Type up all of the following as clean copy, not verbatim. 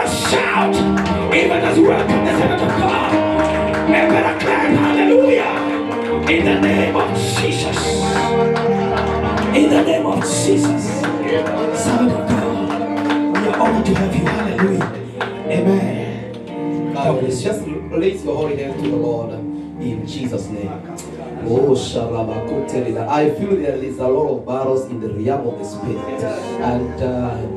shout, even as we welcome the Spirit of God. And better clap, hallelujah, in the name of Jesus. In the name of Jesus. Servant of God, we are honored to have you. Hallelujah. Amen. Just raise your holy hands to the Lord in Jesus' name. Oh, I feel there is a lot of battles in the realm of the spirit, and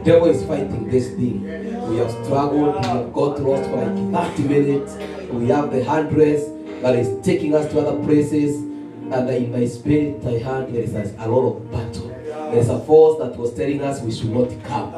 devil is fighting this thing. We have struggled, we have got lost for like 30 minutes. We have the hundreds that is taking us to other places, and in my spirit I heard there is a lot of battle. There's a force that was telling us we should not come,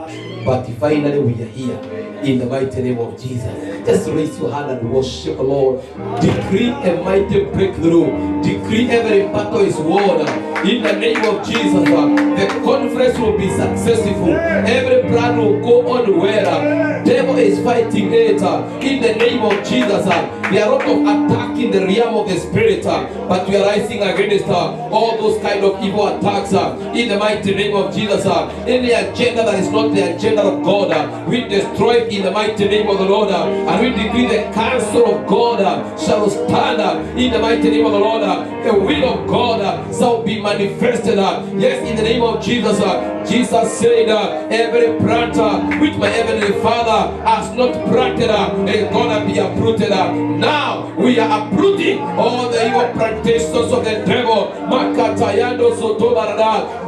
but finally we are here in the mighty name of Jesus. Just raise your hand and worship the Lord. Decree a mighty breakthrough. Decree every battle is won in the name of Jesus. The conference will be successful. Every plan will go on well. Devil is fighting it in the name of Jesus. There are a lot of attack in the realm of the spirit, but we are rising against all those kind of evil attacks in the mighty name of Jesus. Any agenda that is not the agenda of God, we destroy it in the mighty name of the Lord, and we decree the counsel of God shall stand in the mighty name of the Lord. The will of God shall be manifested. Yes, in the name of Jesus. Jesus said, every plant which my heavenly Father has not planted is gonna be uprooted. Now we are uprooting all the evil plantations of the devil.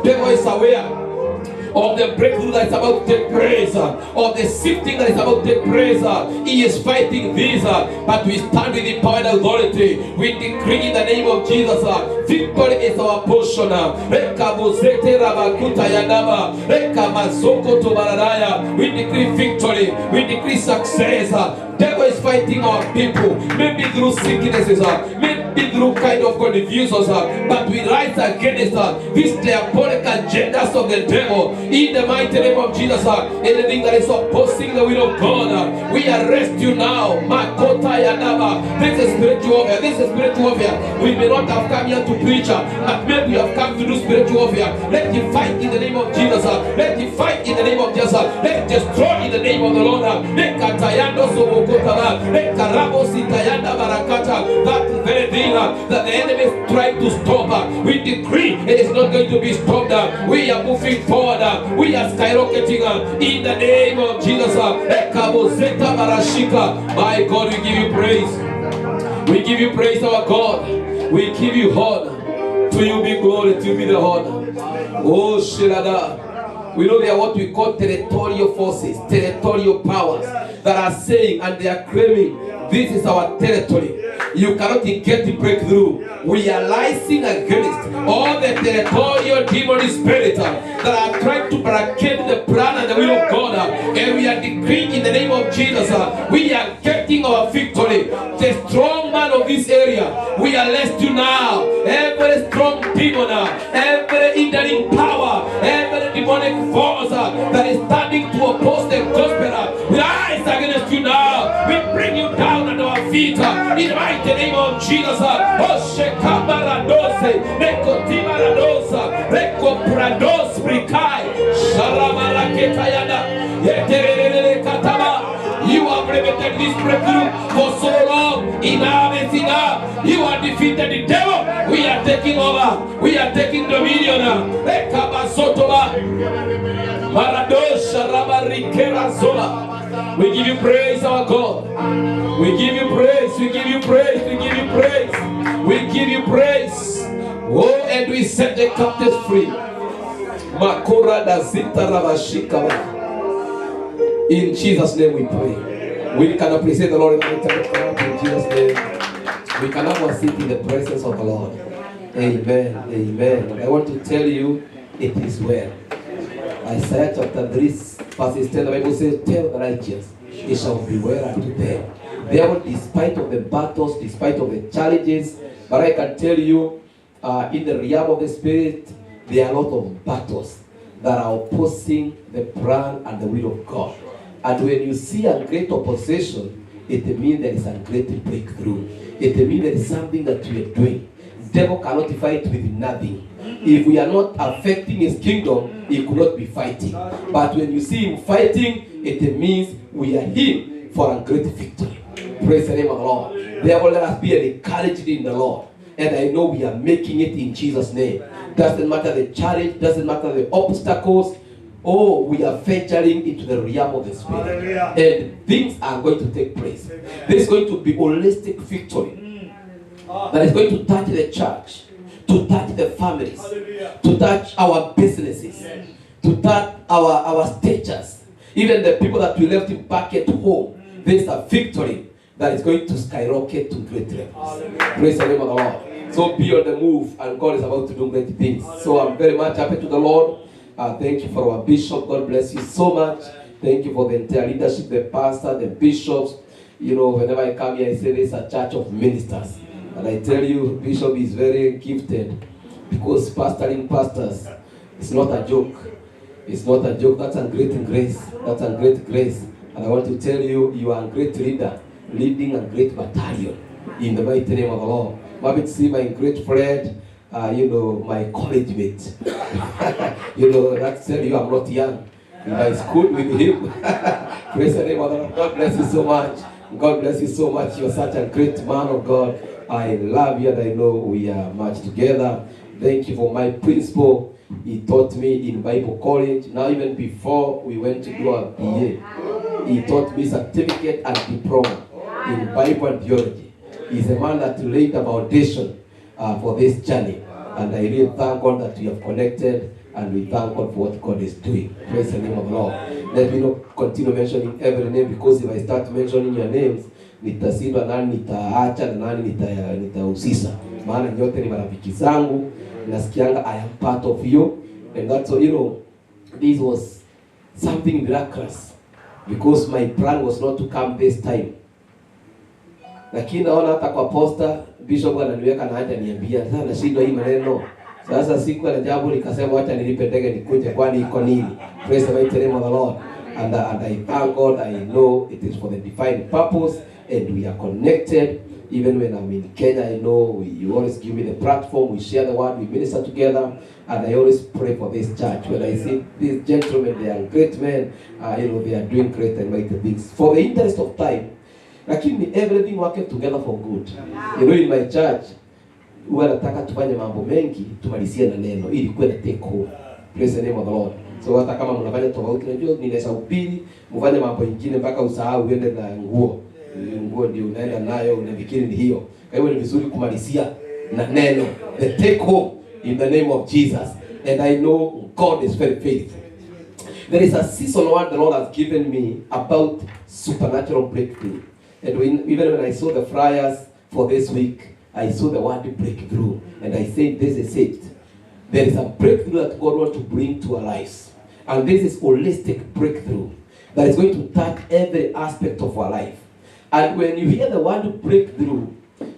Devil is aware of the breakthrough that is about to take place, of the sifting that is about to take place. He is fighting this, but we stand with the power and authority. We decree in the name of Jesus, victory is our portion. We decree victory, we decree success. Devil is fighting our people, maybe through sicknesses, maybe through kind of confusions, but we rise against these diabolic agendas of the devil in the mighty name of Jesus. Anything that is opposing the will of God, we arrest you now. This is spiritual warfare. This is spiritual warfare. We may not have come here to preach, but maybe we have come to do spiritual warfare. Let him fight in the name of Jesus. Let him fight in the name of Jesus. Let him destroy in the name of the Lord. That very thing that the enemy is trying to stop, we decree it is not going to be stopped. We are moving forward. We are skyrocketing in the name of Jesus. My God, we give you praise. We give you praise, our God. We give you honor. To you be glory, to you be the honor. Oh, Shirada. We know they are what we call territorial forces, territorial powers that are saying and they are claiming this is our territory. You cannot get the breakthrough. We are rising against all the territorial demonic spirits that are trying to barricade the plan and the will of God. And we are decreeing in the name of Jesus, we are getting our victory. The strong man of this area, we arrest you now. Every strong demon, every hindering power, every demonic force that is standing to oppose the gospel, we rise against you now. We bring you down at our feet in the mighty name of Jesus. You have limited this breakthrough for so long. Enough is enough. You have defeated the devil. We are taking over. We are taking dominion. We give you praise, our God. We give you praise. We give you praise. We give you praise. We give you praise. Oh, and we set the captives free. In Jesus' name we pray. We can appreciate the Lord in Jesus' name. We can have a seat in the presence of the Lord. Amen. Amen. I want to tell you, it is well. Isaiah chapter 3, verses 10, the Bible says, tell the righteous, it shall be well unto them. Therefore, despite of the battles, despite of the challenges, but I can tell you, in the realm of the Spirit, there are a lot of battles that are opposing the plan and the will of God. And when you see a great opposition, it means there is a great breakthrough. It means there is something that we are doing. The devil cannot fight with nothing. If we are not affecting his kingdom, he could not be fighting. But when you see him fighting, it means we are in for a great victory. Praise the name of the Lord. Therefore, let us be encouraged in the Lord. And I know we are making it in Jesus' name. Doesn't matter the challenge, doesn't matter the obstacles. Oh, we are venturing into the realm of the Spirit. Hallelujah. And things are going to take place. There is going to be holistic victory that is going to touch the church, to touch the families, to touch our businesses, to touch our statures, even the people that we left back at home. There is a victory that is going to skyrocket to great levels. Praise the name of the Lord. So be on the move, and God is about to do great things. So I'm very much happy to the Lord. Thank you for our bishop. God bless you so much. Thank you for the entire leadership, the pastor, the bishops. You know, whenever I come here, I say this is a church of ministers. And I tell you, Bishop is very gifted, because pastoring pastors is not a joke. It's not a joke. That's a great grace. That's a great grace. And I want to tell you, you are a great leader, leading a great battalion in the mighty name of the Lord. Maybe to see my great friend, you know, my college mate. You know, that's tell you I'm not young. In my school with him. Praise the name of the Lord. God bless you so much. God bless you so much. You're such a great man of God. I love you, and I know we are much together. Thank you for my principal. He taught me in Bible college. Now, even before we went to do our BA, he taught me certificate and diploma in Bible and theology. He's a man that laid the foundation for this journey. And I really thank God that we have connected, and we thank God for what God is doing. Praise the name of the Lord. Let me not continue mentioning every name, because if I start mentioning your names, nitasindwa nani nitaacha na nani nitahusisha. Maana nyote ni marafiki zangu, nasikianga I am part of you. And that's all, you know, this was something miraculous, because my plan was not to come this time. Lakini naona hata kwa posta Bishop ananiweka na haja niambia, sasa nashindwa hii maneno. Sasa siku ya jambo nikasema acha nilipe ndege nikuje, kwani iko nini? Praise the mighty name of the Lord. And I thank God. I know it is for the divine purpose, and we are connected. Even when I'm in Kenya, I know you always give me the platform, we share the word, we minister together, and I always pray for this church. When I see these gentlemen, they are great men, you know, they are doing great and mighty things. For the interest of time, lakini everything working together for good. You know, in my church, huwa nataka tufanye mambo mengi, tumalizie na neno ili kuwe na take home. Praise the name of the Lord. So hata kama mnafanya tofauti, najua ninaweza upili, mfanye mambo mengine mpaka usahau uende na nguo. Nguo ndio unaenda nayo, unafikiri ni hiyo. Kwa hiyo ni vizuri kumalizia na neno, the take home in the name of Jesus. And I know God is very faithful. There is a season one the Lord has given me about supernatural breakthrough. And even when I saw the flyers for this week, I saw the word breakthrough. And I said, this is it. There is a breakthrough that God wants to bring to our lives. And this is holistic breakthrough that is going to touch every aspect of our life. And when you hear the word breakthrough,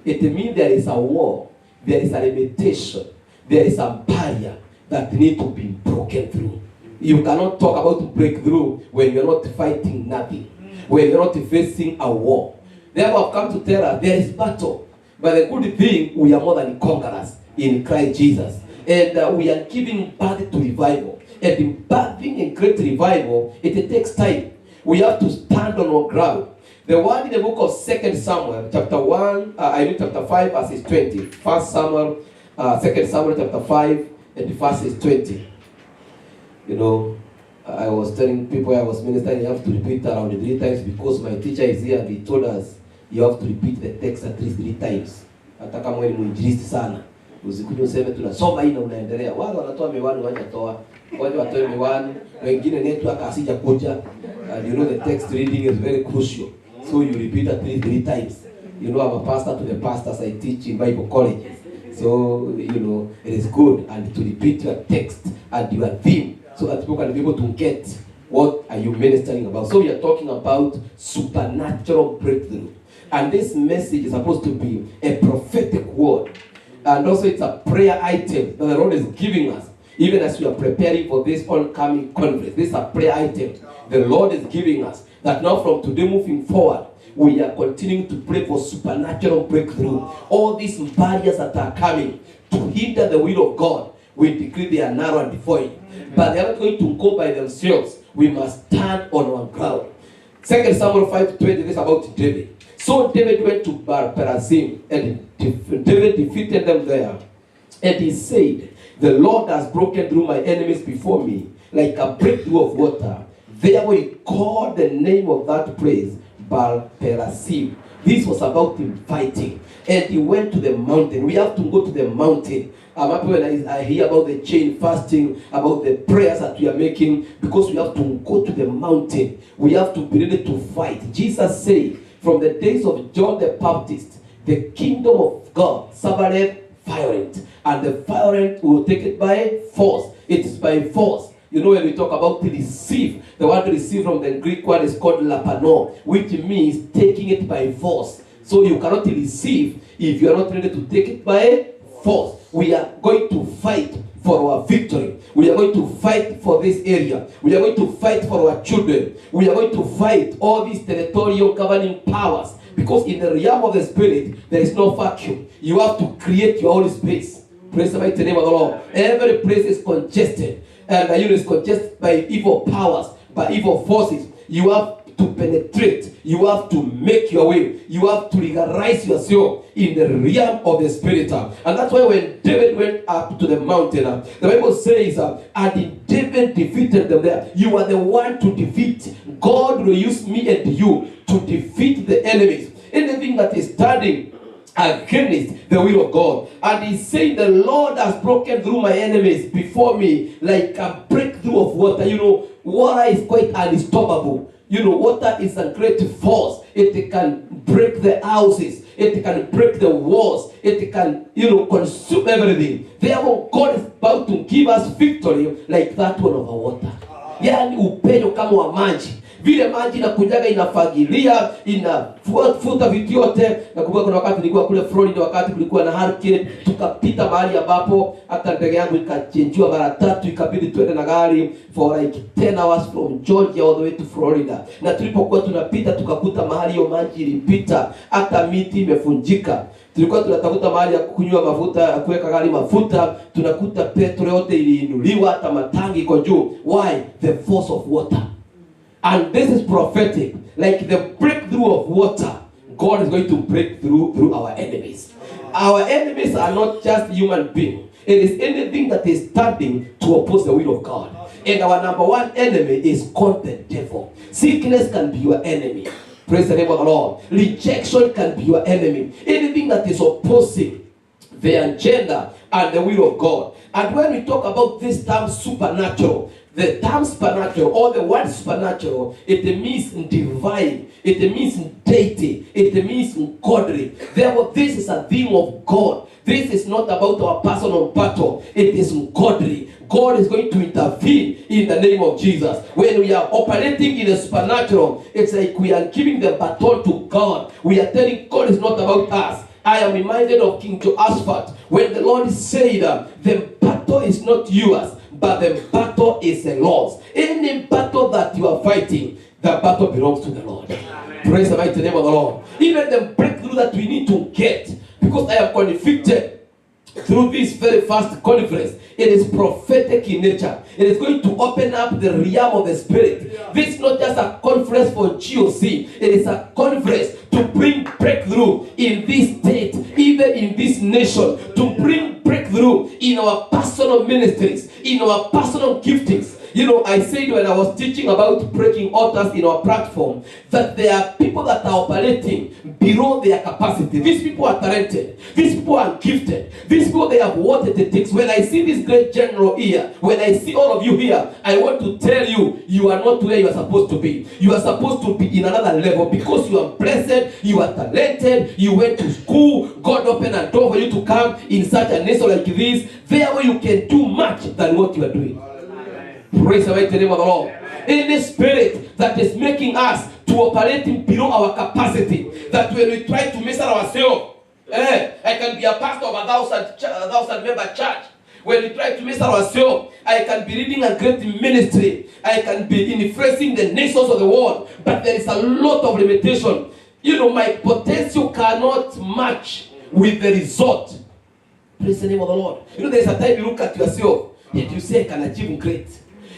it means there is a war, there is a limitation, there is a barrier that needs to be broken through. You cannot talk about breakthrough when you're not fighting nothing, when you're not facing a war. Therefore, I've come to tell us there is battle. But the good thing, we are more than conquerors in Christ Jesus. And we are giving birth to revival. And in birthing a great revival, it takes time. We have to stand on our ground. The word in the book of 2 Samuel, chapter 5, verses 20. 1 Samuel, 2 Samuel, chapter 5, and verses 20. You know, I was telling people I was ministering, you have to repeat around 3 times, because my teacher is here and he told us you have to repeat the text at least 3 times. Hata kama wewe ni mwinjilisti sana, usikuje useme tunasoma hii na unaendelea. Wale wanatoa miwani wanatoa, wale watoe miwani, wengine network asija kuja. And you know the text reading is very crucial. So you repeat at least 3 times. You know, I'm a pastor to the pastors. I teach in Bible colleges. So, you know, it is good and to repeat your text and your theme so that people can be able to get what are you ministering about. So we are talking about supernatural breakthrough. And this message is supposed to be a prophetic word. And also it's a prayer item that the Lord is giving us. Even as we are preparing for this oncoming conference, this is a prayer item the Lord is giving us. That now from today moving forward, we are continuing to pray for supernatural breakthrough. All these barriers that are coming to hinder the will of God, we decree they are narrow and devoid. But they are not going to go by themselves. we must stand on our ground. 2 Samuel 5:20, this is about David. So David went to Perazim, and David defeated them there. And he said, the Lord has broken through my enemies before me, like a breakthrough of water. Therefore he called the name of that place Baal Perazim. This was about him fighting. And he went to the mountain. We have to go to the mountain. I'm happy when I hear about the chain fasting, about the prayers that we are making, because we have to go to the mountain. We have to be ready to fight. Jesus said, from the days of John the Baptist, the kingdom of God suffered violent, and the violent will take it by force. It is by force. You know, when we talk about to receive, the word to receive from the Greek word is called lapano, which means taking it by force. So you cannot receive if you are not ready to take it by force. We are going to fight for our victory. We are going to fight for this area. We are going to fight for our children. We are going to fight all these territorial governing powers. Because in the realm of the spirit, there is no vacuum. You have to create your own space. Praise the mighty name of the Lord. Every place is congested. And the unit is congested by evil powers, by evil forces. You have to penetrate. You have to make your way. You have to legalize yourself in the realm of the spirit. And that's why when David went up to the mountain, the Bible says, and David defeated them there. You are the one to defeat. God will use me and you to defeat the enemies. Anything that is standing against the will of God. And he said, the Lord has broken through my enemies before me like a breakthrough of water. You know, water is quite unstoppable. You know, water is a great force. It can break the houses. It can break the walls. It can, consume everything. Therefore, God is about to give us victory like that one over water. Yani upenyo kama wa maji. Vile maji inakujaga inafagilia, inafuta vitu yote. Nakumbuka kuna wakati nilikuwa kule Florida, wakati kulikuwa na hurricane, tukapita mahali ambapo hata ndege yangu ikachenjiwa mara 3, ikabidi tuende na gari for like 10 hours from Georgia all the way to Florida. Na tulipokuwa tunapita tukakuta mahali hiyo maji ilipita, hata miti imefunjika. Tulikuwa tunatafuta mahali ya kunywa mafuta, ya kuweka gari mafuta, tunakuta petrol yote iliinuliwa, hata matangi iko juu. Why? The force of water. And this is prophetic. Like the breakthrough of water, God is going to break through our enemies. Our enemies are not just human beings. It is anything that is standing to oppose the will of God. And our number one enemy is called the devil. Sickness can be your enemy. Praise the name of the Lord. Rejection can be your enemy. Anything that is opposing the agenda and the will of God. And when we talk about this term supernatural, the term supernatural or the word supernatural, it means divine, it means deity, it means godly. Therefore, this is a theme of God. This is not about our personal battle. It is godly. God is going to intervene in the name of Jesus. When we are operating in the supernatural, it's like we are giving the baton to God. We are telling God it's not about us. I am reminded of King Jehoshaphat when the Lord said, the battle is not yours, but the battle is the Lord's. Any battle that you are fighting, the battle belongs to the Lord. Amen. Praise the mighty name of the Lord. Even the breakthrough that we need to get, because I am convicted through this very first conference, it is prophetic in nature. It is going to open up the realm of the spirit. Yeah. This is not just a conference for GOC. It is a conference to bring breakthrough in this state, even in this nation, to bring breakthrough in our personal ministries, in our personal giftings. I said when I was teaching about breaking altars in our platform, that there are people that are operating below their capacity. These people are talented. These people are gifted. These people, they have what it takes. When I see this great general here, when I see all of you here, I want to tell you, you are not where you are supposed to be. You are supposed to be in another level because you are blessed, you are talented, you went to school, God opened a door for you to come in such a nation like this. Therefore, you can do much than what you are doing. Praise the mighty name of the Lord. Any spirit that is making us to operate below our capacity, that when we try to measure ourselves, I can be a pastor of a thousand member church. When we try to measure ourselves, I can be leading a great ministry. I can be influencing the nations of the world. But there is a lot of limitation. My potential cannot match with the result. Praise the name of the Lord. There is a time you look at yourself and you say, I can achieve great.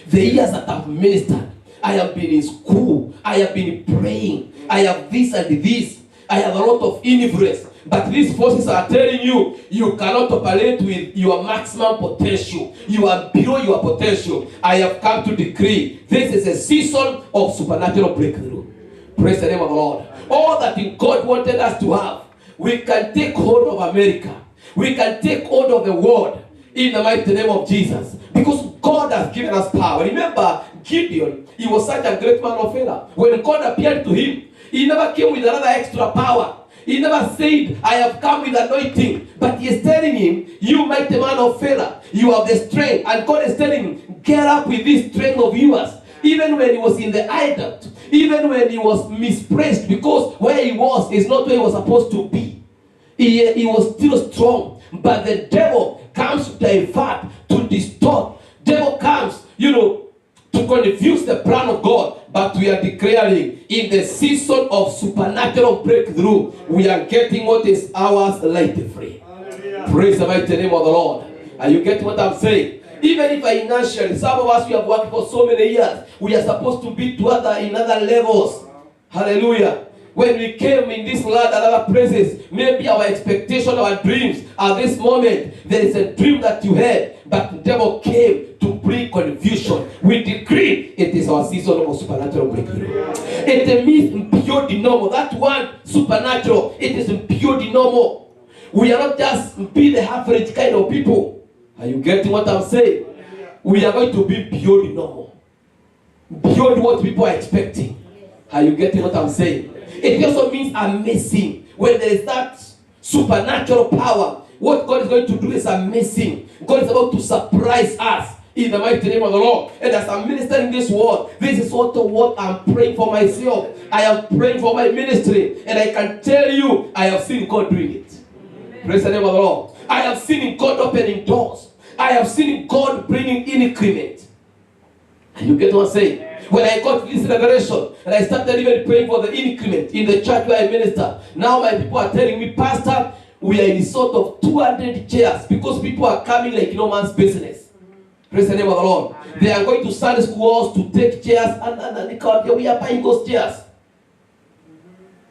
The years that I've ministered, I have been in school. I have been praying. I have this and this. I have a lot of influence. But these forces are telling you, you cannot operate with your maximum potential. You are below your potential. I have come to decree, this is a season of supernatural breakthrough. Praise the name of the Lord. All that God wanted us to have, we can take hold of America. We can take hold of the world in the mighty name of Jesus. Because God has given us power. Remember, Gideon, he was such a great man of valor. When God appeared to him, he never came with another extra power. He never said, I have come with anointing. But he is telling him, you mighty man of valor, you have the strength. And God is telling him, get up with this strength of yours. Even when he was in the idol, even when he was misplaced, because where he was is not where he was supposed to be. He was still strong. But the devil comes to divert, to distort. Devil comes, to confuse the plan of God. But we are declaring, in the season of supernatural breakthrough, we are getting what is ours lightly free. Praise the mighty name of the Lord. Are you getting what I'm saying? Even if financially, some of us, we have worked for so many years, we are supposed to be in other levels. Hallelujah. When we came in this land and other places, maybe our expectation, our dreams, at this moment, there is a dream that you had, but the devil came to bring confusion. We decree it is our season of supernatural breakthrough. It means pure normal. That one, supernatural, it is pure normal. We are not just be the average kind of people. Are you getting what I'm saying? We are going to be pure normal. Beyond what people are expecting. Are you getting what I'm saying? It also means amazing. When there is that supernatural power, what God is going to do is amazing. God is about to surprise us in the mighty name of the Lord. And as I'm ministering this word, this is what I'm praying for myself. I am praying for my ministry. And I can tell you, I have seen God doing it. Praise the name of the Lord. I have seen God opening doors. I have seen God bringing increment. And you get what I'm saying? When I got this revelation and I started even praying for the increment in the church where I minister, now my people are telling me, Pastor, we are in a sort of 200 chairs because people are coming like no man's business. Praise the name of the Lord. They are going to Sunday schools to take chairs and we are buying those chairs.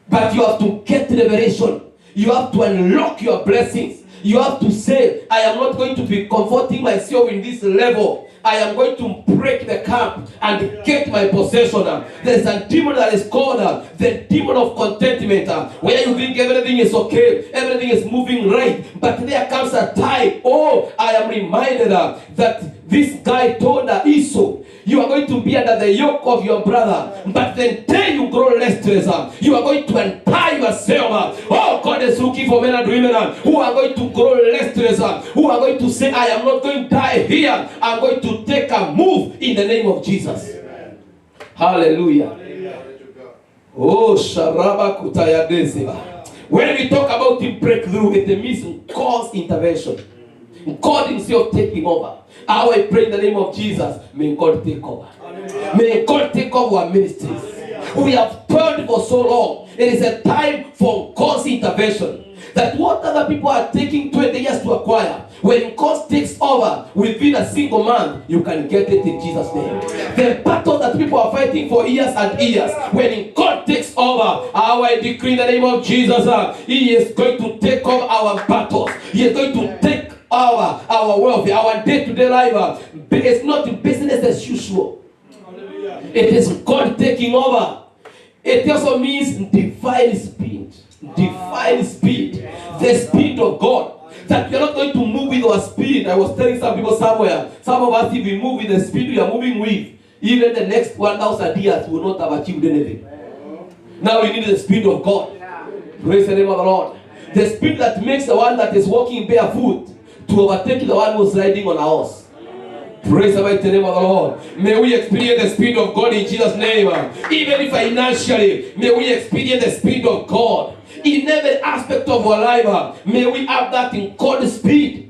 But you have to get revelation. You have to unlock your blessings. You have to say, I am not going to be comforting myself in this level. I am going to break the camp and get my possession. There is a demon that is called the demon of contentment, where you think everything is okay, everything is moving right, but there comes a time, I am reminded that this guy told Esau, you are going to be under the yoke of your brother, but the day you grow restless, you are going to untie yourself. God is looking for men and women who are going to grow restless, who are going to say, I am not going to die here, I'm going to take a move in the name of Jesus. Amen. Hallelujah. Oh, Sharaba Kutayadezeba. When we talk about the breakthrough, it means God's intervention. God himself taking over. How I pray in the name of Jesus, may God take over. Hallelujah. May God take over our ministries. Hallelujah. We have prayed for so long. It is a time for God's intervention. That what other people are taking 20 years to acquire, when God takes over within a single month, you can get it in Jesus' name. The battle that people are fighting for years and years, when God takes over, I decree in the name of Jesus, He is going to take over our battles. He is going to take our welfare, our day-to-day life. It's not business as usual. It is God taking over. It also means divine speed. Divine speed. The speed of God. That we are not going to move with our speed. I was telling some people somewhere, some of us, if we move with the speed we are moving with, even the next 1,000 years will not have achieved anything. Now we need the speed of God. Praise the name of the Lord. The speed that makes the one that is walking barefoot to overtake the one who is riding on a horse. Praise the mighty name of the Lord. May we experience the speed of God in Jesus' name. Even if financially, may we experience the speed of God. In every aspect of our life, may we have that in God's speed.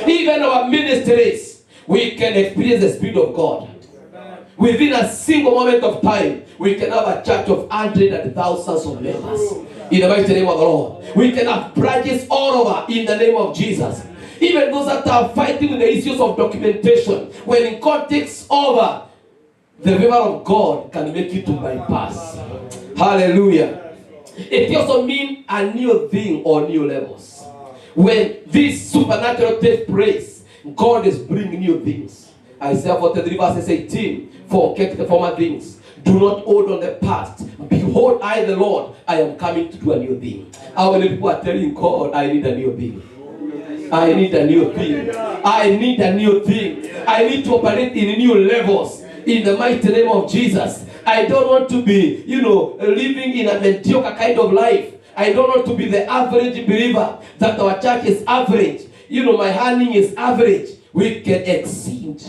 Even our ministries, we can experience the speed of God. Within a single moment of time, we can have a church of hundreds and thousands of members. In the mighty name of the Lord. We can have branches all over in the name of Jesus. Even those that are fighting with the issues of documentation, when God takes over, the favor of God can make you to bypass. Hallelujah. It also means a new thing or new levels. When this supernatural takes place, God is bringing new things. Isaiah 43 verses 18, forget the former things. Do not hold on the past. Behold, I the Lord, I am coming to do a new thing. How many people are telling God, I need a new thing? I need a new thing. I need a new thing. I need to operate in new levels. In the mighty name of Jesus. I don't want to be, living in a mediocre kind of life. I don't want to be the average believer, that our church is average. My earning is average. We can exceed.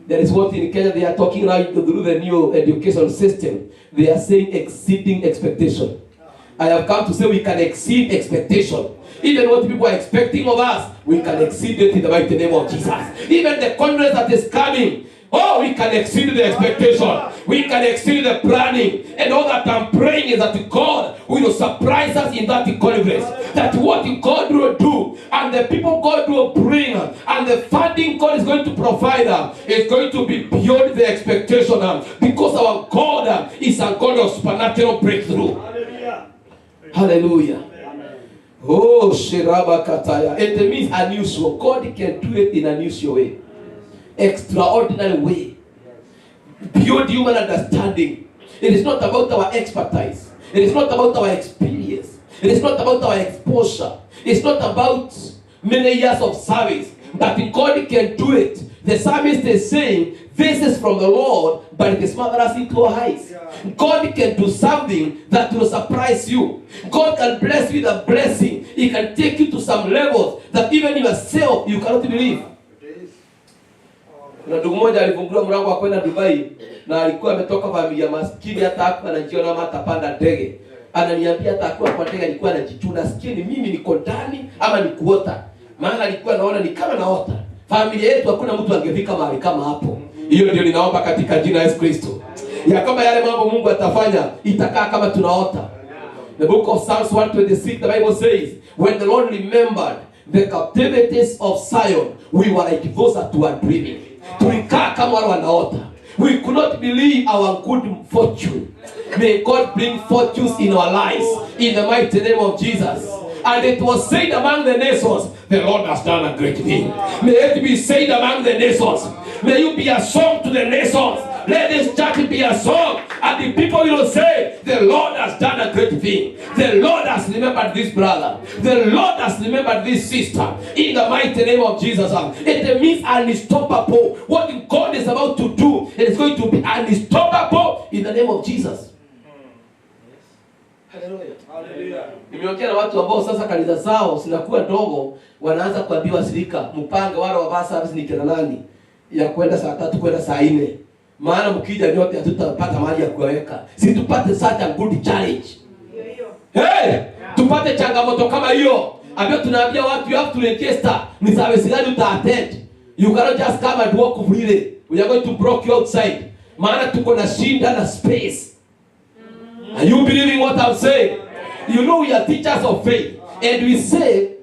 There is one thing in Kenya, they are talking now through the new education system. They are saying exceeding expectation. I have come to say we can exceed expectation. Even what people are expecting of us, we can exceed it in the mighty name of Jesus. Even the conference that is coming, we can exceed the expectation. We can exceed the planning. And all that I'm praying is that God will surprise us in that conference. That what God will do, and the people God will bring, and the funding God is going to provide, is going to be beyond the expectation. Because our God is a God of supernatural breakthrough. Hallelujah. Hallelujah. Oh, Shiraba Kataya. It means unusual. God can do it in an unusual way. Extraordinary way, beyond human understanding. It is not about our expertise. It is not about our experience. It is not about our exposure. It's not about many years of service. But God can do it. The psalmist is saying, this is from the Lord, but it is marvelous into our eyes. God can do something that will surprise you. God can bless you with a blessing. He can take you to some levels that even yourself you cannot believe. Na ndugu mmoja alifungua mlango wa kwenda Dubai, na alikuwa ametoka familia maskini, hata hakuwa anajiona kama atapanda ndege. Ananiambia hata akiwa kwa ndege alikuwa anajituna, sikini mimi niko ndani ama ni kuota. Maana alikuwa naona ni kama naota. Familia yetu hakuna mtu angefika mahali kama hapo. Hiyo ndio ninaomba katika jina la Yesu Kristo. Ya kama yale mambo Mungu atafanya itakaa kama tunaota. The book of Psalms 126, the Bible says, when the Lord remembered the captivities of Zion, we were like those that were dreaming. Tulikaa kama wale wanaota. We could not believe our good fortune. May God bring fortunes in our lives in the mighty name of Jesus. And it was said among the nations, the Lord has done a great thing. May it be said among the nations. May you be a song to the nations. Let this church be a song. And the people will say, the Lord has done a great thing. The Lord has remembered this brother. The Lord has remembered this sister. In the mighty name of Jesus. It means unstoppable. What God is about to do, it is going to be unstoppable in the name of Jesus. Hallelujah. Nimeongea na watu ambao sasa kanisa zao zinakuwa ndogo, wanaanza kuambiwa shirika mpange wale wa basa service ni kina nani ya kwenda saa 3 kwenda saa 4. Maana mkija nyote hatutapata mahali ya kuweka. Si tupate such a good challenge. Hey, tupate changamoto kama hiyo. Ambapo tunaambia watu you have to register. Ni service gani uta attend. You cannot just come and walk freely. We are going to block you outside. Maana tuko na shinda na space. Are you believing what I'm saying? You know we are teachers of faith. And we say,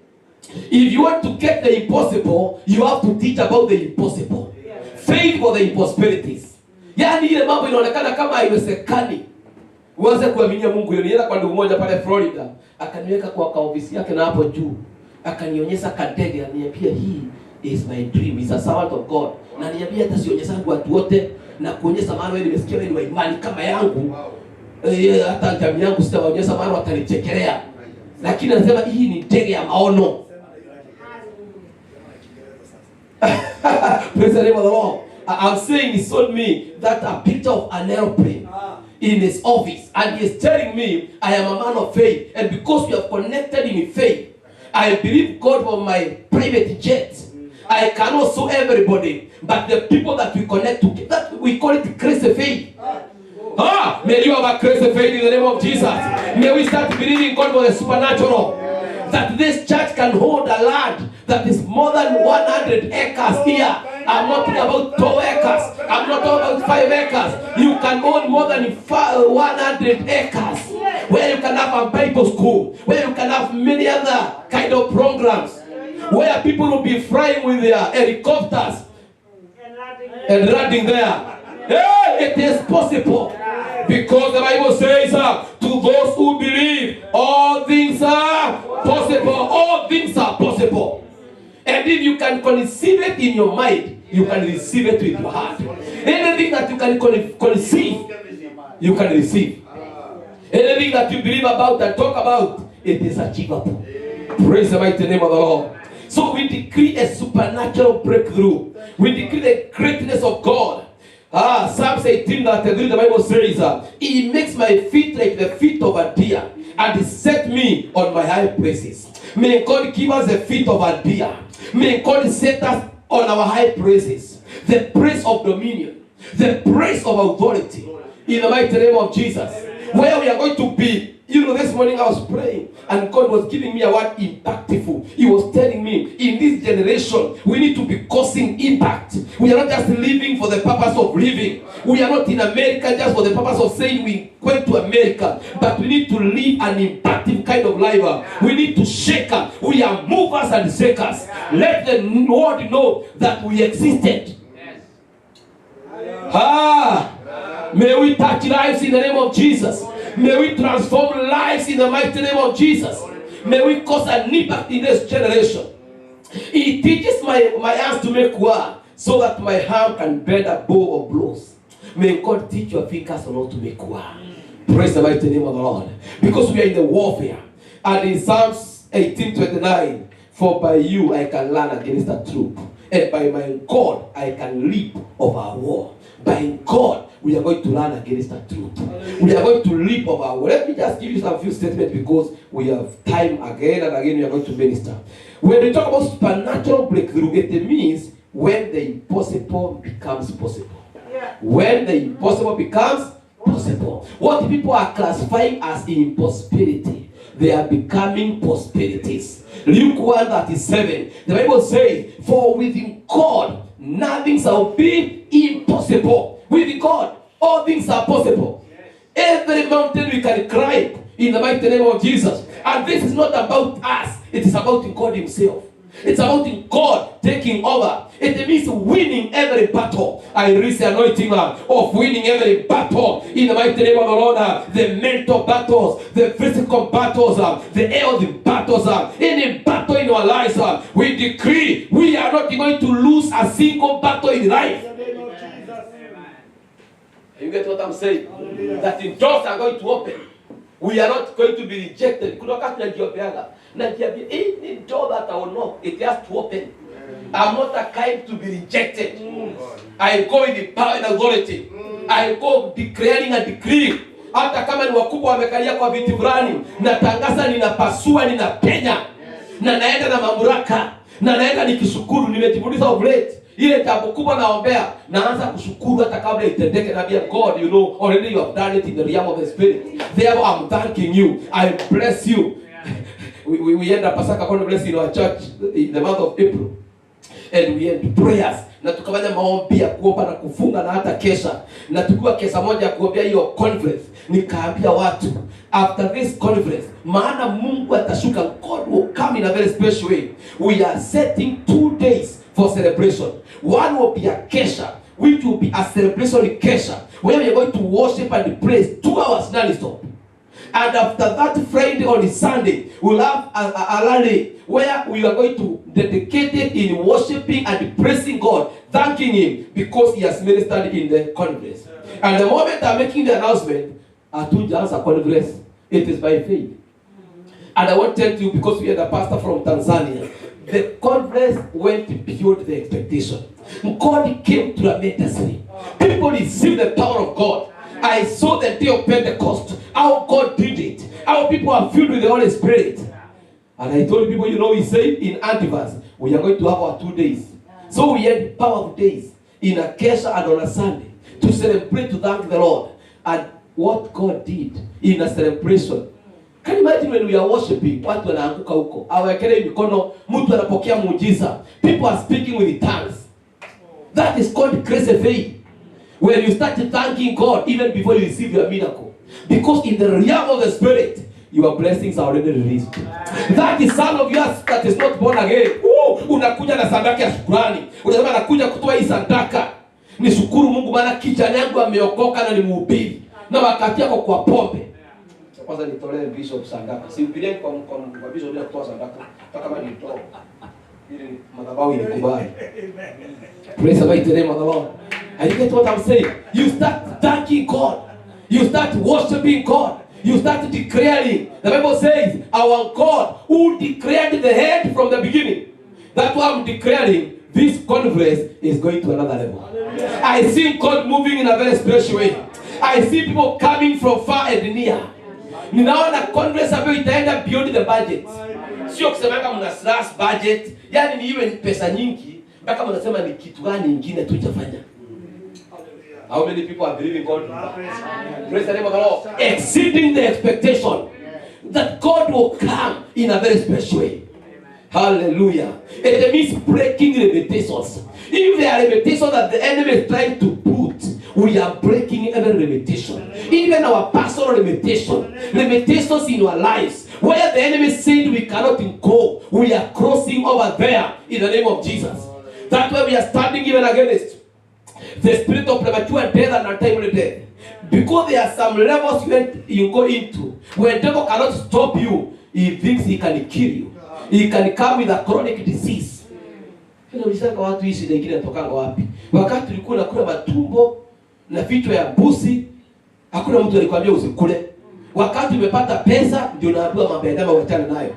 if you want to get the impossible, you have to teach about the impossible. Faith for the impossibilities. Yaani ile mambo inaonekana kama haiwezekani. Uanze kuaminia Mungu. Nilienda kwa ndugu mmoja pale Florida, akaniweka kwa ofisi yake na hapo juu. Akanionyesha kadege, ananiambia hii is my dream. Is a servant of God. Na ananiambia hata sionyesha watu wote na kuonyesha maana wewe nimesikia wewe ni wa imani kama yangu. Hata jamii yangu sitawaonyesha maana watanichekelea. Lakini anasema hii ni ndege ya maono. Praise the name of the Lord. I'm saying he showed me that a picture of an airplane in his office, and he is telling me I am a man of faith, and because we have connected in faith, I believe God for my private jet. I cannot show everybody, but the people that we connect to, that we call it crazy faith. May you have a crazy faith in the name of Jesus. May we start believing God for the supernatural. That this church can hold a land that is more than 100 acres here. I'm not talking about 2 acres. I'm not talking about 5 acres. You can own more than 100 acres. Where you can have a Bible school. Where you can have many other kind of programs. where people will be flying with their helicopters and landing there. Hey, it is possible. Because the Bible says, to those who believe, all things are possible. All things are possible. And if you can conceive it in your mind, you can receive it with your heart. Anything that you can conceive, you can receive. Anything that you believe about and talk about, it is achievable. Praise the mighty name of the Lord. So we decree a supernatural breakthrough. We decree the greatness of God. Psalms 18:33, the Bible says, He makes my feet like the feet of a deer, and He set me on my high places. May God give us the feet of a deer. May God set us on our high places. The praise of dominion, the praise of authority, in the mighty name of Jesus. Where we are going to be. This morning I was praying and God was giving me a word, impactful. He was telling me, in this generation, we need to be causing impact. We are not just living for the purpose of living. We are not in America just for the purpose of saying we went to America. But we need to live an impactful kind of life. We need to shake up. We are movers and shakers. Let the world know that we existed. May we touch lives in the name of Jesus. May we transform lives in the mighty name of Jesus. May we cause an impact in this generation. He teaches my hands to make war so that my hand can bend a bow of blows. May God teach your fingers on how to make war. Praise the mighty name of the Lord. Because we are in the warfare. And in Psalms 18:29, for by you I can learn against a troop, and by my God I can leap over a war. By God, we are going to learn against the truth. We are going to leap over our. Let me just give you some few statements because we have time again and again we are going to minister. When we talk about supernatural breakthrough, it means when the impossible becomes possible. Yeah. When the impossible becomes possible. What people are classifying as impossibility, they are becoming possibilities. Luke 1:37, the Bible says, for within God, nothing shall be impossible. With God, all things are possible. Every mountain we can climb in the mighty name of Jesus. And this is not about us. It is about God Himself. It's about God taking over. It means winning every battle. I release the anointing of winning every battle in the mighty name of the Lord. The mental battles, the physical battles, the health battles, any battle in our lives. We decree we are not going to lose a single battle in life. You get what I'm saying? Hallelujah. That the doors are going to open. We are not going to be rejected. Any door that I will knock, it has to open. I'm not a kind to be rejected. I go in the power and authority. I go declaring and decreeing. Hata kama ni wakubwa wamekalia kwa viti fulani, natangaza ninapasua, ninapenya. Na naenda na mamlaka. Na naenda nikishukuru, nimejifunza of late. Ile jambo kubwa naombea, naanza kushukuru hata kabla itendeke. Naambia God, you know, already you have done it in the realm of the spirit. Therefore I'm thanking you. I bless you. We end up Pasaka God bless in our church in the month of April. And we end prayers. Na tukafanya maombi ya kuomba na kufunga na hata kesha. Na tukua kesa moja kuombea hiyo conference. Nikaambia watu, after this conference, maana Mungu atashuka, God will come in a very special way. We are setting 2 days for celebration. One will be a kesha, which will be a celebration in kesha, where we are going to worship and praise 2 hours non-stop. And after that Friday on Sunday, we'll have a rally where we are going to dedicate it in worshiping and praising God, thanking Him because He has ministered in the conference. And the moment I'm making the announcement, I told you a conference, it is by faith. And I want to tell you, because we had a pastor from Tanzania, the conference went beyond the expectation. God came tremendously. People received the power of God. I saw the day of Pentecost, how God did it, how people are filled with the Holy Spirit. And I told people, you know, He said in Antipas, we are going to have our 2 days. So we had powerful days in a Kesha and on a Sunday to celebrate, to thank the Lord. And what God did in a celebration. Can you imagine when we are worshiping, watu wanaanguka huko, awekele mikono, mtu anapokea muujiza. People are speaking with tongues. That is called crazy faith. When you start thanking God even before you receive your miracle. Because in the realm of the Spirit, your blessings are already released. That is son of yours that is not born again. Woo! unakuja na sadaka ya shukrani. Unasema nakuja kutoa hii sadaka. Nishukuru Mungu maana kijana yangu ameokoka na ni mhubiri. Na wakati yako kwa pombe. Kwanza nitolee bishop sadaka. Sihubirie kwa bishop bila kutoa sadaka. Hata kama nitoa. Ili madhabahu inikubali. Praise the mighty name of the Lord. And you get what I'm saying? You start thanking God. You start worshiping God. You start declaring. The Bible says, our God who declared the head from the beginning. That's why I'm declaring this conference is going to another level. I see God moving in a very special way. I see people coming from far and near. Ninaona conference ambayo itaenda beyond the budget. Sio kusema kama mna slash budget, yani ni iwe ni pesa nyingi, mpaka mnasema ni kitu gani nyingine tutafanya. How many people are believing God? Praise the name of the Lord. Exceeding the expectation that God will come in a very special way. Hallelujah. It means breaking limitations. If there are limitations that the enemy is trying to put, we are breaking every limitation. Even our personal limitations in our lives. Where the enemy said we cannot go, we are crossing over there in the name of Jesus. That's why we are standing even against the spirit of premature death and untimely death. Because there are some levels you go into where the devil cannot stop you. He thinks he can kill you. He can come with a chronic disease. Unauliza watu hii shida nyingine inatokanga wapi? Wakati tulikuwa nakula matumbo na vichwa ya mbuzi, hakuna mtu alikwambia usikule. Wakati umepata pesa ndio unaambiwa mambo ya damu wachana nayo.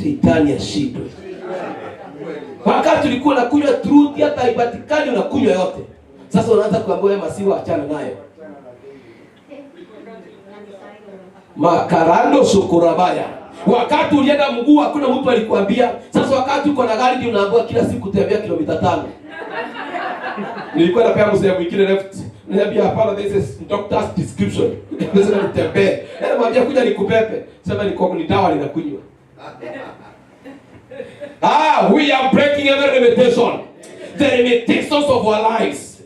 Shetani ashindwe. Wakati tulikuwa nakunywa truth hata haipatikani unakunywa yote. Sasa unaanza kuambiwa masiwa achana nayo. Makarando shukurabaya. Wakati ulienda mguu hakuna mtu alikwambia. Sasa wakati uko na gari ndio unaambiwa kila siku tembea kilomita 5. Nilikuwa napea mzee mwingine left. Niambia hapana, this is doctor's prescription. Lazima nitembee. Mwambia kuja nikupepe. Sema ni dawa ninakunywa. We are breaking every limitation. The limitations of our lives.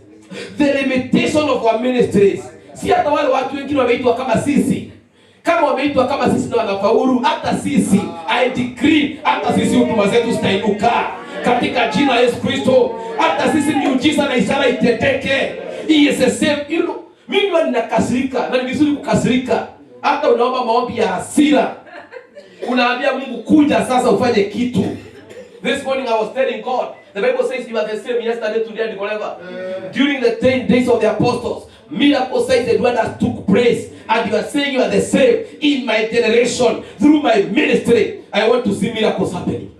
The limitation of our ministries. Si hata wale watu wengine wameitwa kama sisi. Kama wameitwa kama sisi na wanafaulu, hata sisi I decree, hata sisi huduma zetu zitainuka katika jina la Yesu Kristo. Hata sisi miujiza na ishara iteteke. He is the same, you know. Mimi ninakasirika, na ni vizuri kukasirika. Hata unaomba maombi ya hasira. Unaambia Mungu kuja sasa ufanye kitu. This morning I was telling God, the Bible says you are the same yesterday, today and forever. During the 10 days of the apostles, miracle signs and wonders took place, and you are saying you are the same in my generation through my ministry. I want to see miracles happening.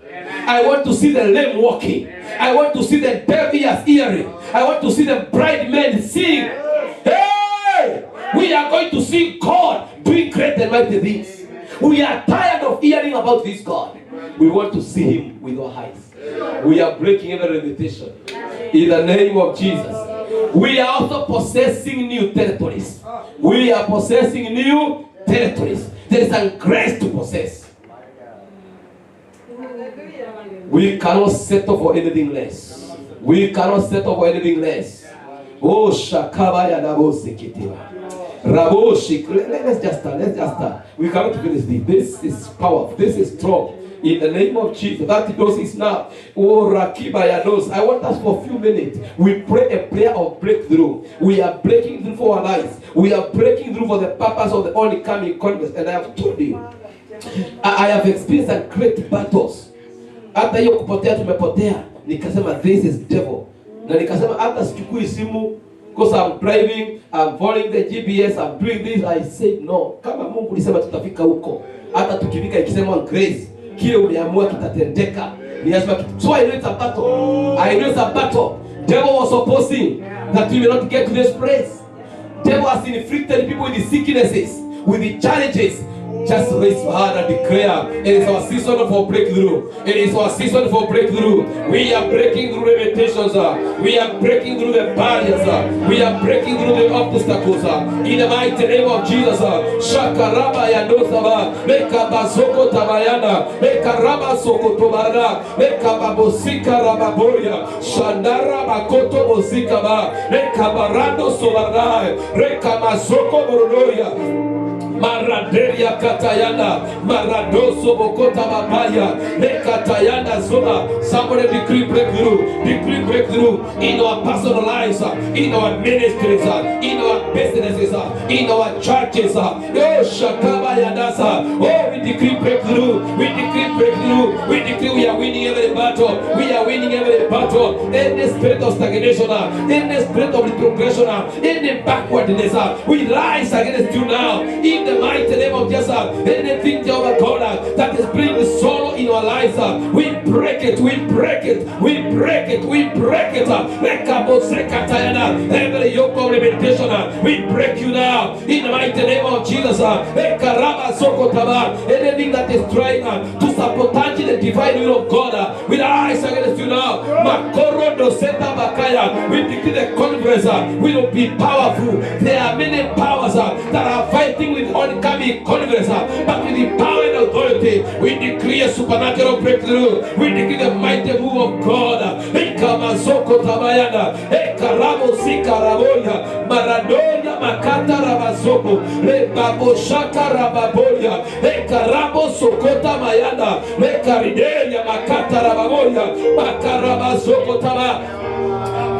I want to see the lame walking. I want to see the deaf ears hearing. I want to see the blind men seeing. Hey, we are going to see God doing great and mighty things. We are tired of hearing about this God. We want to see Him with our eyes. We are breaking every limitation in the name of Jesus. We are also possessing new territories. We are possessing new territories. There is a grace to possess. We cannot settle for anything less. We cannot settle for anything less. Oh, Shakabaya Nabosikitiba. Raboshik. Let's just start. We cannot finish this. This is powerful. This is strong. In the name of Jesus. That dose is now. Oh, Rakibaya dose. I want us for a few minutes. We pray a prayer of breakthrough. We are breaking through for our lives. We are breaking through for the purpose of the only coming congress. And I have told you, I have experienced some great battles. Hata hiyo kupotea tumepotea. Nikasema this is devil. Na nikasema hata sichukui simu. Because I'm driving, I'm following the GPS, I'm doing this. I said no. Kama Mungu alisema tutafika huko. Hata tukifika ikisema grace. Kile umeamua kitatendeka. Ni lazima kitu. So I know it's a battle. I know it's a battle. Devil was opposing that we will not get to this place. Devil has inflicted people with the sicknesses, with the challenges. Just raise your hand and declare, it is our season for breakthrough. It is our season for breakthrough. We are breaking through limitations. We are breaking through the barriers. We are breaking through the obstacles. In the mighty name of Jesus. Shakaraba yadosaba. Meka bazoko tabayana. Meka raba soko tobarana. Meka babosika rababoria. Shandara bakoto bosika ba. Meka barando sobarana. Meka mazoko borodoria. Maraderia katayanda. Maradoso bokota babaya. Rekatayanda zoba. Somebody decree breakthrough. Decree breakthrough in our personal lives, in our ministries, in our businesses, in our churches. Oh, Shakaba Yadasa. Oh, we decree breakthrough. We decree breakthrough. We decree we are winning every battle. We are winning every battle. In the spirit of stagnation, in the spirit of retrogression, in the backwardness, we rise against you now. In the mighty name of Jesus, anything, Jehovah God, that is bringing sorrow in our lives, we break it. We break it. We break it. We break it. Every yoke of limitation, we break you now. In the mighty name of Jesus, anything that is trying to sabotage the divine will of God, we rise against you now. We decree the conference will be powerful. There are many powers that are fighting with oncoming conference, but with the power and authority, we decree a supernatural breakthrough. We decree the mighty move of God. Maradoria makata rabasoko rebabo shaka rababoria ekarabo sokota mayanda ekarideria makata rababoria makarabasoko taba.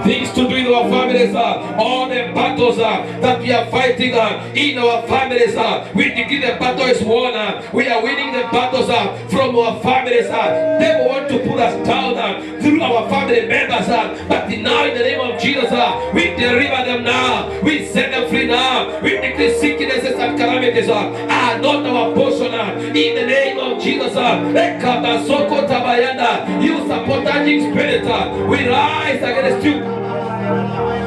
Things to do in our families, all the battles that we are fighting in our families, we decree the battle is won. We are winning the battles from our families. They want to put us down through our family members, but now in the name of Jesus, we deliver them now. We set them free now. We decree sicknesses and calamities are not our portion. In the name of Jesus, you sabotage spirit, we rise against you.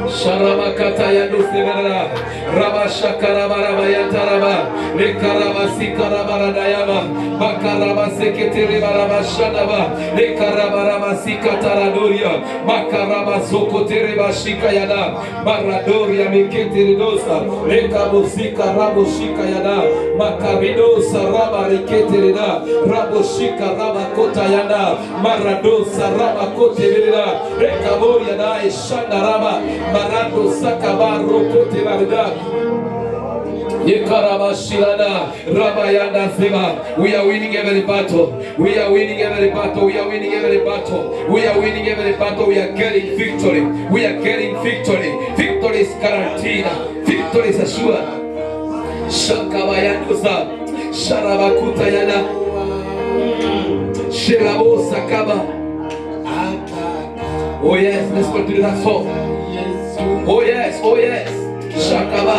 Sharabakata Yadusevera Rabashakarabaraba Yataraba Lekarabasikarabara Dayama Makaraba Seketeri Baraba Shanaba Lekarabaraba Sikataradoria Makaraba Sokotere Bashika Yada Maradoria Miketiridosa Lekabosika Raboshika Yada Makaridosa Raba Riketerida Raboshika Rabakota Yada Maradosa Rabakote Verida Rekaboria Da Shandaraba Marando Sakaba Rokote Varida Yekarabashilana Rabayanda Seva. We are winning every battle. We are winning every battle. We are winning every battle. We are winning every battle. We are getting victory. We are getting victory. Victory is guaranteed. Victory is assured. Shakabayandusa Sharabakuta Yana Shirabo Sakaba. Oh yes, let's continue that song. Oh yes, oh yes. Shakaba.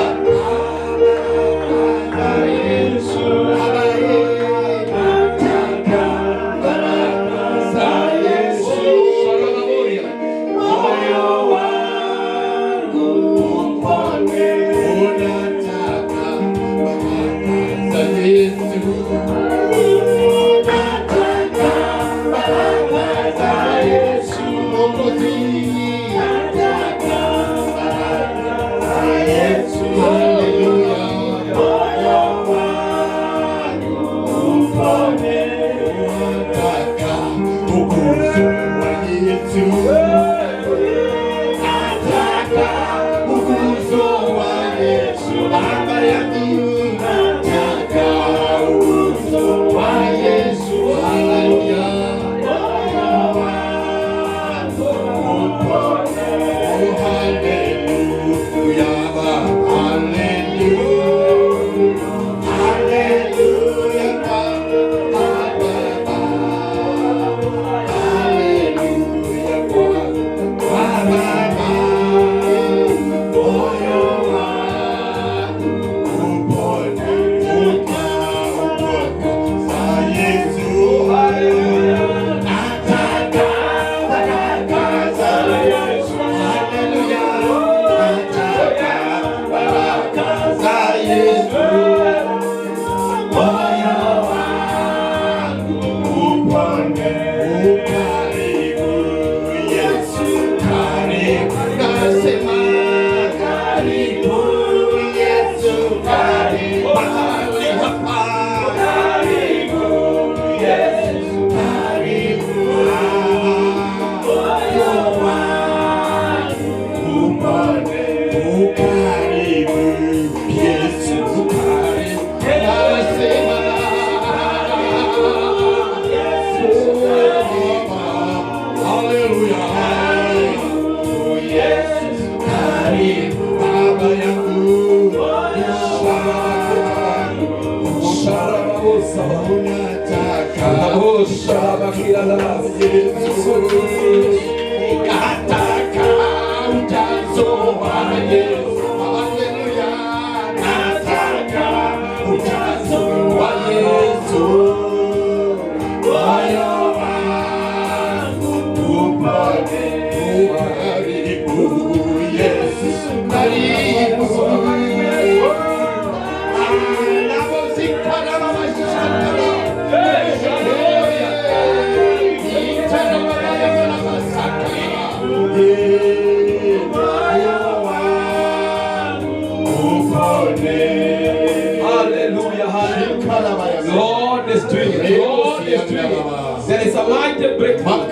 Lord is doing it. Lord is doing it. There is a mighty breakthrough.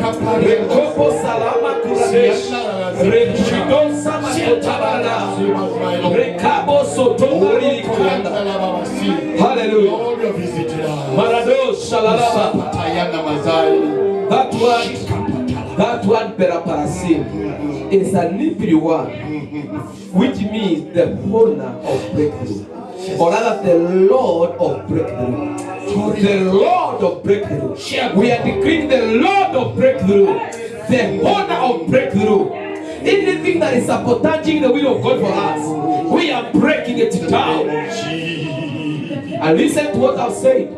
Rekopo salama kuradesh. Rechido sama kotabara. Rekabo sotomari likanda. Hallelujah. Marado shalalaba. That word beraparasim is a Hebrew word which means the owner of breakthrough. Or rather, the Lord of breakthrough. The Lord of breakthrough. We are decreeing the Lord of breakthrough. The owner of breakthrough. Anything that is sabotaging the will of God for us, we are breaking it down. And listen to what I've said.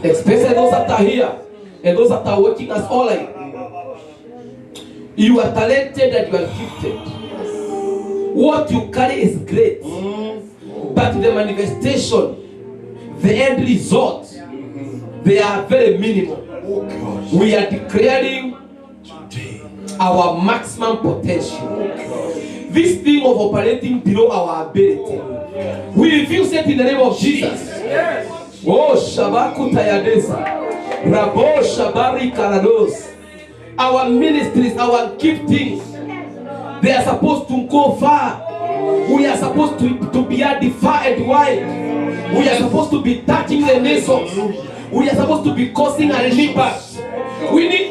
Especially those that are here and those that are watching us online. You are talented and you are gifted. What you carry is great, but the manifestation, the end result, they are very minimal. We are declaring our maximum potential. This thing of operating below our ability, we refuse it in the name of Jesus. Oh, Shabaku Tayadesa, Rabo Shabari Karados. Our ministries, our giftings, they are supposed to go far. We are supposed to be at the far and wide. We are supposed to be touching the nations. We are supposed to be causing an impact.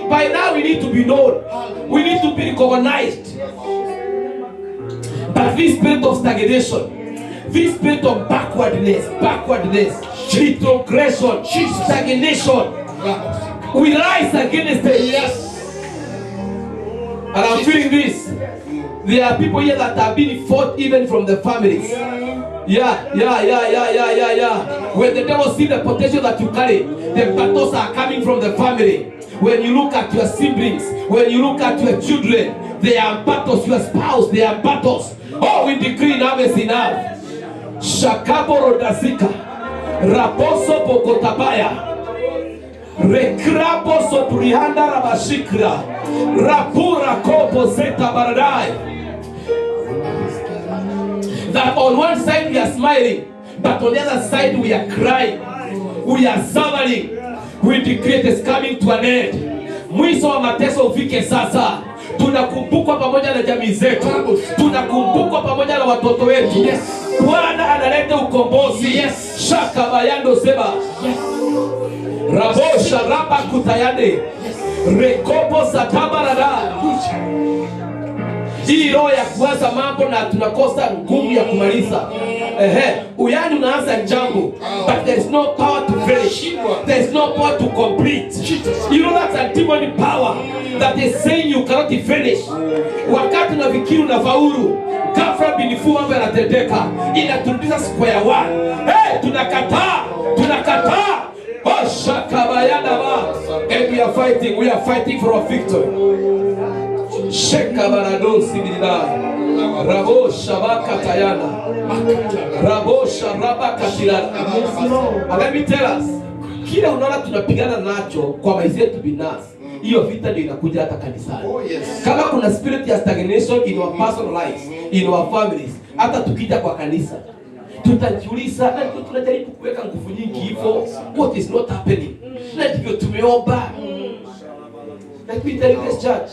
By now we need to be known. We need to be recognized. But this spirit of stagnation, this spirit of backwardness, retrogression, stagnation, we rise against it. Yes. And I'm feeling this. There are people here that have been fought even from the families. Yeah. When the devil sees the potential that you carry, the battles are coming from the family. When you look at your siblings, when you look at your children, they are battles. Your spouse, they are battles. Oh, we decree enough is enough. Shakaboro Dazika, Raposo Bokotabaya, Rekraposo Turihanda Rabashikra, Rapura Kopo Zeta Baradai. That on one side we are smiling, but on the other side we are crying. We are suffering. We decree it is coming to an end. Mwisho wa mateso ufike sasa. Tunakumbukwa pamoja na jamii zetu. Tunakumbukwa pamoja na watoto wetu. Bwana analeta ukombozi. Shaka bayando seba. Rabosha raba kutayane. Rekopo satabarada. Hii roho ya kuanza mambo na tunakosa nguvu ya kumaliza. Uyani unaanza jambo, but there is no power to finish. There is no power to complete. You know that's a demonic power that is saying you cannot finish. Wakati unafikiri unafaulu, ghafla binifu mambo yanatendeka, inaturudisha square one. Tunakataa. Oh, shakabayana ba. And we are fighting for a victory. Sheka barado similina Rabo shabaka tayana Rabo sharaba katirana. And let me tell us, kila unaona tunapigana nacho kwa maisha yetu binafsi, hiyo vita ndio inakuja hata kanisani. Kama kuna spirit ya stagnation in our personal lives, in our families, hata tukija kwa kanisa tutajiuliza, na tunajaribu kuweka nguvu nyingi hivyo, what is not happening? Na ndivyo tumeomba. Let me tell you this church,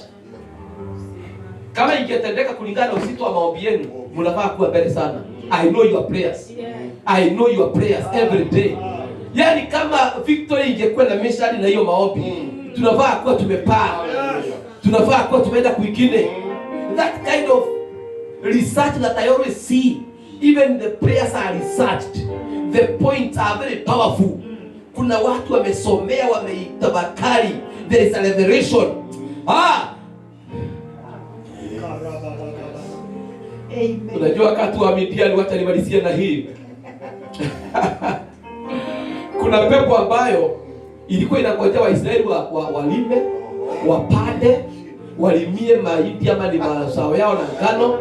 kama ingetendeka kulingana na uzito wa maombi yenu, mnafaa kuwa mbele sana. I know your prayers. I know your prayers every day. Yani kama victory ingekuwa na mishali na hiyo maombi, tunafaa kuwa tumepaa. Tunafaa kuwa tumeenda kwingine. That kind of research that I always see, even the prayers are researched. the points are very powerful. Kuna watu wamesomea, wameitabakari. There is a revelation. Unajua wakati wa Midian, wacha nimalizie na hii. Kuna pepo ambayo ilikuwa inangojea Waisraeli walime, wapande, walimie mahindi ama ni mazao yao na ngano.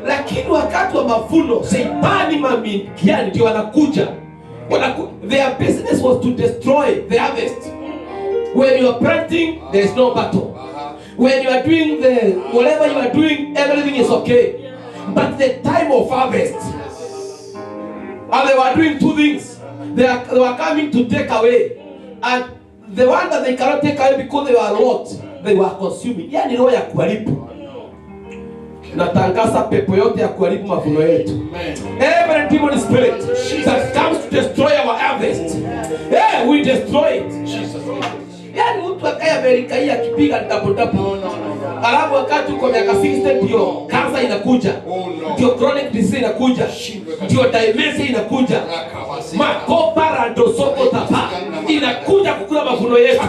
Lakini wakati wa mavuno, Shetani Midian ndio wanakuja. Their business was to destroy the harvest. When you are planting, there is no battle. When you are doing whatever you are doing, everything is okay. But the time of harvest, and they were doing two things. They were coming to take away, and the one that they cannot take away because they were a lot, they were consuming. Yani roho ya kuharibu. Natangaza pepo yote ya kuharibu mavuno yetu. Every demon spirit that comes to destroy our harvest, we destroy it. Yani mtu akaya Amerika hii akipiga double. Alafu wakati uko miaka 60 ndio kansa inakuja. Ndio chronic disease inakuja. Ndio dementia inakuja. Makopara ndo soko tapa inakuja kukula mavuno yetu.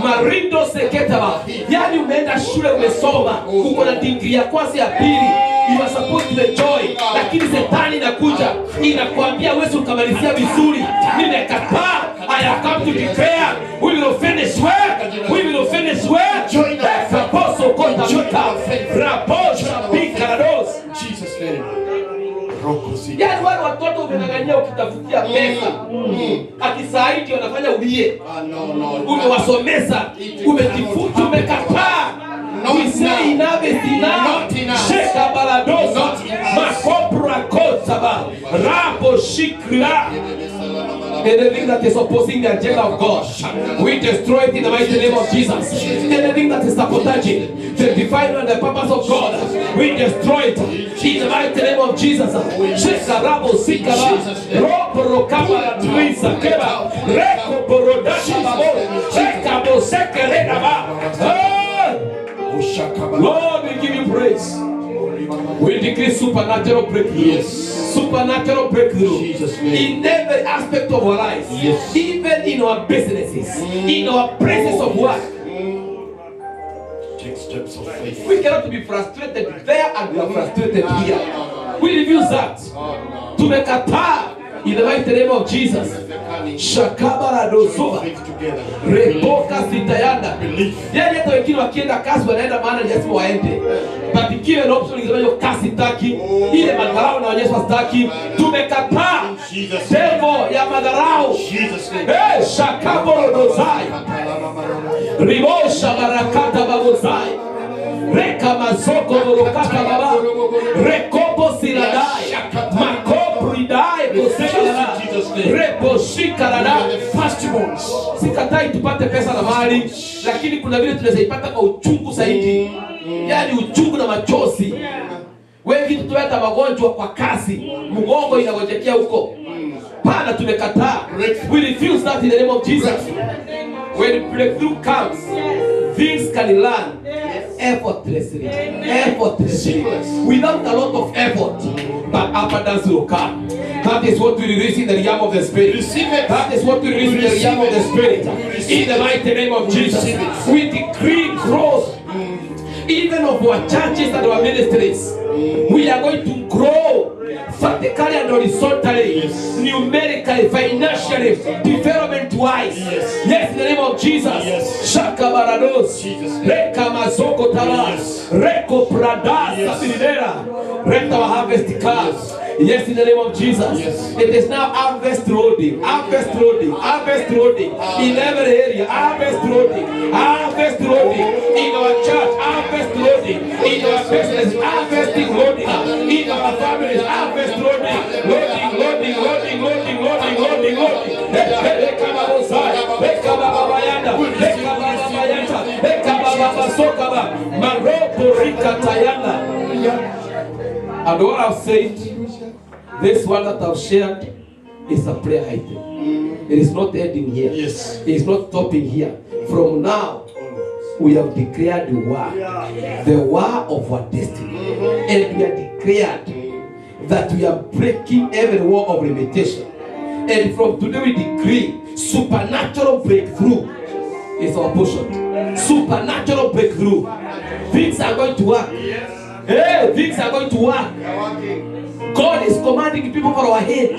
Marindo seketaba. Yani umeenda shule, umesoma, uko na degree ya kwanza ya pili, you are supposed to enjoy, lakini Shetani inakuja inakwambia wewe ukamalizia vizuri. Nimekataa. I have come to declare we will finish well. We will finish well. Join us. Apostle Kontamika. Raposha Bikarados. Jesus name. Yani wale watoto umengangania ukitafutia pesa. Akisaidi wanafanya ulie. Umewasomeza, umejifuta, umekataa. We say enough is enough. Sheka baladosa. Makopra kosaba. Rapo shikra. Anything that is opposing the agenda of God, we destroy it in the mighty name of Jesus. Anything that is sabotaging the divine and the purpose of God, we destroy it in the mighty name of Jesus. Shekarabo sikaba, ropo rokaba tuisa keba, reko borodasha babo, shekabo sekerena ba. Lord, we give you praise. We decree supernatural breakthrough. Yes. Supernatural breakthrough. Jesus, in every aspect of our lives. Yes. Even in our businesses. In our places of work. Take steps of faith. We cannot be frustrated there and we are frustrated here. We refuse that. Tumekataa in the mighty name of Jesus. Shakabara dozova. Repoka sitayanda. Yani hata wengine wakienda kazi wanaenda maana lazima waende. But ikiwa na option ingine hiyo kazi taki, ile madharau na wanyesha staki, tumekataa. Devil ya madharau. Shakabara dozai. Ribosha barakata babozai. Reka mazoko borokata baba. Rekopo siladai. Makopri dai kosekala. Repo shikarada. Festivals. Sikatai tupate pesa na mali, lakini kuna vile tunaweza ipata kwa uchungu zaidi. Yani uchungu na machozi. Wengi tutueta magonjwa kwa kasi. Mgongo inagojekea huko. Pana tumekataa. We refuse that in the name of Jesus. When breakthrough comes, things can learn effortlessly. Effortlessly. Without a lot of effort. But abundance will come. That is what we release in the realm of the Spirit. That is what we release in the realm of the Spirit. In the mighty name of Jesus. We decree growth. Even of our churches and our ministries. We are going to grow vertically and horizontally, numerically, financially, development-wise. Yes, in the name of Jesus. Shaka barados, reka mazoko talas, reko pradas, sabinera, renta wa harvest cars. Yes, in the name of Jesus. It is now harvest loading, harvest loading, harvest loading in every area. Harvest loading, harvest loading in our church, harvest loading in our business, harvesting loading in our families, harvest loading, loading, loading, loading, loading, loading, loading, loading. Reka babosai, reka babayanda, reka babayanda, reka babasokaba, maropo rika tayanda. And what I've said, this one that I've shared is a prayer item. It is not ending here. Yes. It is not stopping here. From now, we have declared the war of our destiny. And we have declared that we are breaking every wall of limitation. And from today we decree supernatural breakthrough is our portion. Supernatural breakthrough. Things are going to work. Hey, things are going to work. God is commanding people for our head.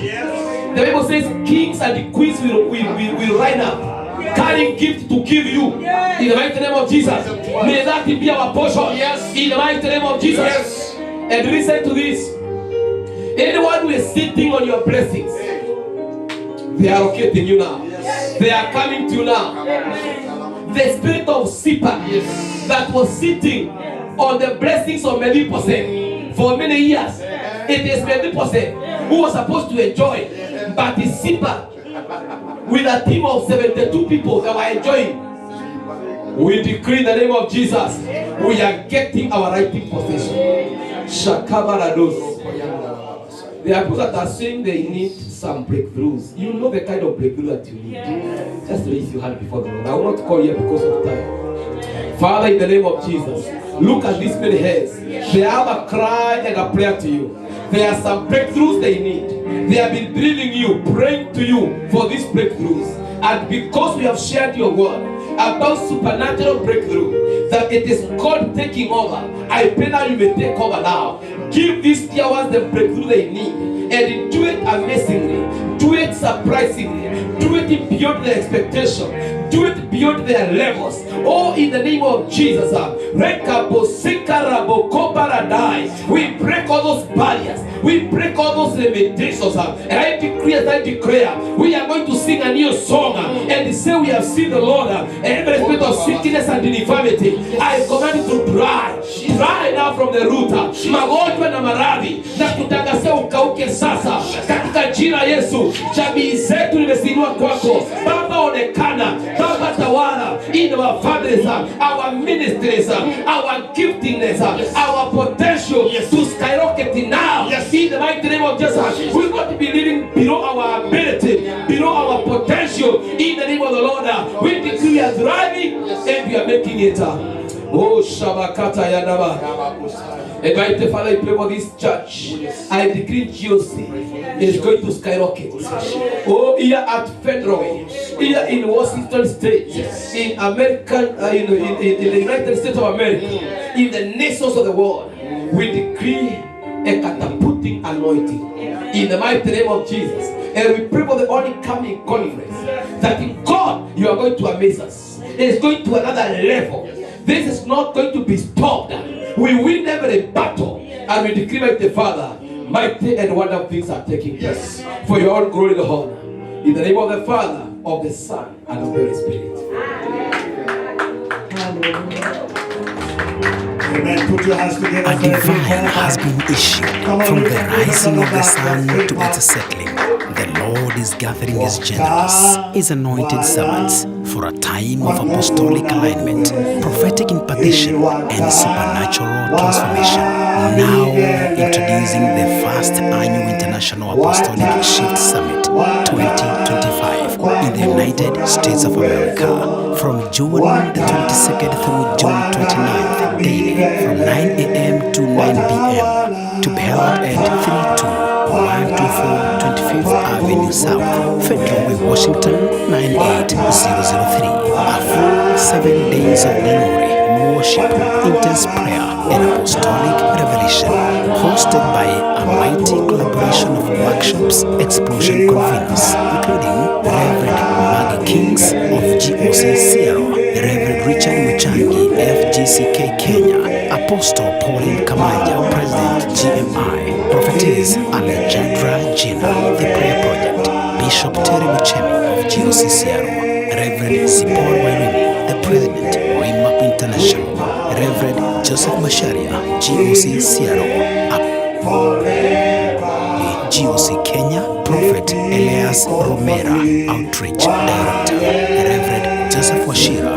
The Bible says kings and the queens will line up, carrying gift to give you. In the mighty name of Jesus. May that be our portion. In the mighty name of Jesus. And listen to this. Anyone who is sitting on your blessings, they are locating you now. They are coming to you now. The spirit of Sipa that was sitting on the blessings of Mephibosheth for many years. It is Mephibosheth who was supposed to enjoy, but the Sipa with a team of 72 people that were enjoying. We decree in the name of Jesus, we are getting our rightful possession. Shakabarados. There are people that are saying they need some breakthroughs. You know the kind of breakthrough that you need. Just raise your hand before the Lord. I will not call you because of time. Father, in the name of Jesus, look at these many heads. They have a cry and a prayer to you. There are some breakthroughs they need. They have been believing you, praying to you for these breakthroughs. And because we have shared your word about supernatural breakthrough, that it is God taking over, I pray that you may take over now. Give these dear ones the breakthrough they need, and do it amazingly, do it surprisingly, do it beyond their expectation, do it beyond their levels. Oh, in the name of Jesus, we break all those barriers, we break all those limitations, and I decree and I declare, we are going to sing a new song and say we have seen the Lord, and every spirit of sickness and infirmity, I command it to dry now from the root. Magonjwa na maradhi na kutangasia ukauke sasa katika jina Yesu. Jamii zetu nimesinua kwako Baba, onekana Baba, tawala in our families, our ministries, our giftingness, our potential to skyrocket now. In the mighty name of Jesus, we will not be living below our ability, below our potential. In the name of the Lord, we decree we are thriving and we are making it. Oh, Shabakata Yadaba. And mighty Father, I pray for this church. I decree GOC is going to skyrocket. Oh, here at Federal, here in Washington State, in American, in the United States of America, in the nations of the world, we decree a catapulting anointing in the mighty name of Jesus. And we pray for the only coming conference that in God you are going to amaze us. It is going to another level. This is not going to be stopped. We win every battle, and we decree, mighty Father, mighty and wonderful things are taking place for your own glory and honor. In the name of the Father, of the Son, and of the Holy Spirit. Amen. Put your hands together. A divine has been issued from the rising of the sun to its settling. The Lord is gathering his generals, his anointed servants, for a time of apostolic alignment, prophetic impartition, and supernatural transformation. Now introducing the first annual International Apostolic Shift Summit 2025 in the United States of America from June the 22nd through June 29th daily from 9 a.m. to 9 p.m. to be held at 32124 25th Avenue South, Federal Way, Washington 98003. A full 7 days of glory, worship, intense prayer, and apostolic revelation, hosted by a mighty collaboration of workshops, explosion conveners, including Rev. Kings of GOC Seattle, Rev.Richard Muchangi, FGCK Kenya, Apostle Pauline Kamanja, President GMI, Prophetess Alejandra Gina, The Prayer Project, Bishop Terry Muchemi of GOC Seattle, Reverend Zipporah Wairimi, the President, Remap International, Reverend Joseph Masharia, GOC Seattle, GOC Kenya, Prophet Elias Romera, Outreach Director, Reverend Joseph Washira,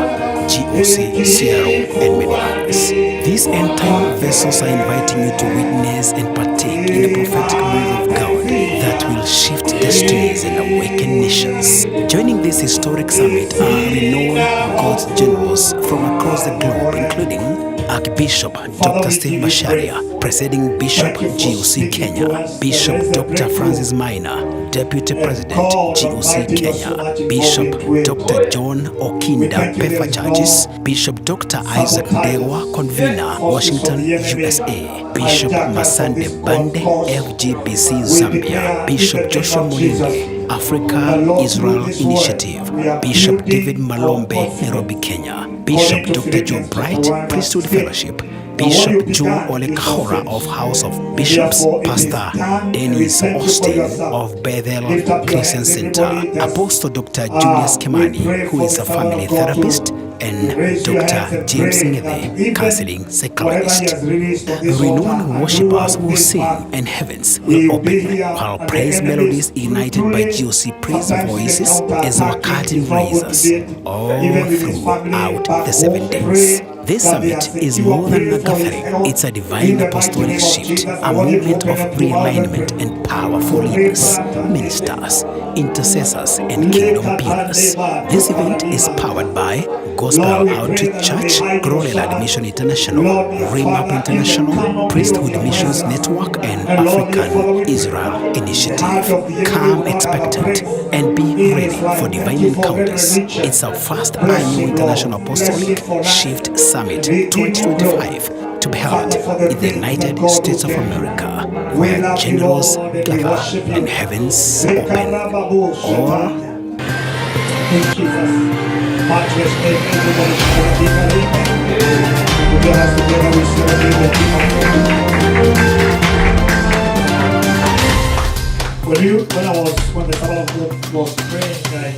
GOC Seattle, and many others. These end-time vessels are inviting you to witness and partake in the prophetic move of God that will shift destinies and awaken nations. Joining this historic summit are renowned God's generals from across the globe, including a Archbishop Dr. Steve Masharia, Presiding Bishop GOC Kenya, Bishop Dr. Francis Maina, Deputy President GOC Kenya, Bishop Dr. John Okinda Pefa Churches, Bishop Dr. Isaac Ndegwa, Convener, Washington, USA, Bishop Masande Bande, FGBC Zambia, Bishop Joshua Mulinde, Africa Israel Initiative, Bishop David Malombe, Nairobi, Kenya, Bishop Dr. Joe Bright, Priesthood Fellowship, Bishop Joe Olekahora of House of Bishops, Pastor Dennis Austin of Bethel Christian Center, Apostle Dr. Julius Kimani, who is a family therapist, and Dr. James Ngede, counseling psychologist. Renowned worshippers will sing and heavens will open while praise melodies ignited by GOC praise voices as our curtain raises all throughout the 7 days. This summit is more than a gathering. It's a divine apostolic shift, a movement of realignment and power for leaders, ministers, intercessors, and kingdom builders. This event is powered by Gospel Outreach Church, Groreland Mission International, Remap International, Priesthood Missions Network, and African Israel Initiative. Come expectant and be ready for divine encounters. It's our first annual International Apostolic Shift Summit 2025 to be held in the United States of America, where generals gather and heavens open. Or much respect, everybody should have been together we celebrate the King of Kings. When the Sabbath of God was praying,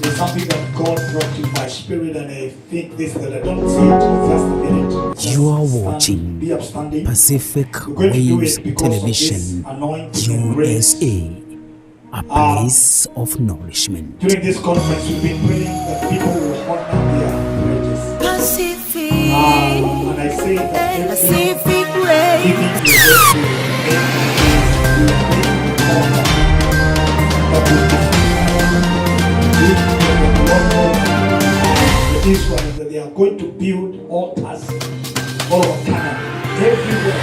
there's something that God brought to my spirit, and I think this that I don't see it the first minute. You are watching Pacific Waves Television USA, a place of nourishment. During this conference, we've been praying that people will honor their marriages. Pacific, And I say that Pacific Way. Israel, that they are going to build altars all over Canada, everywhere.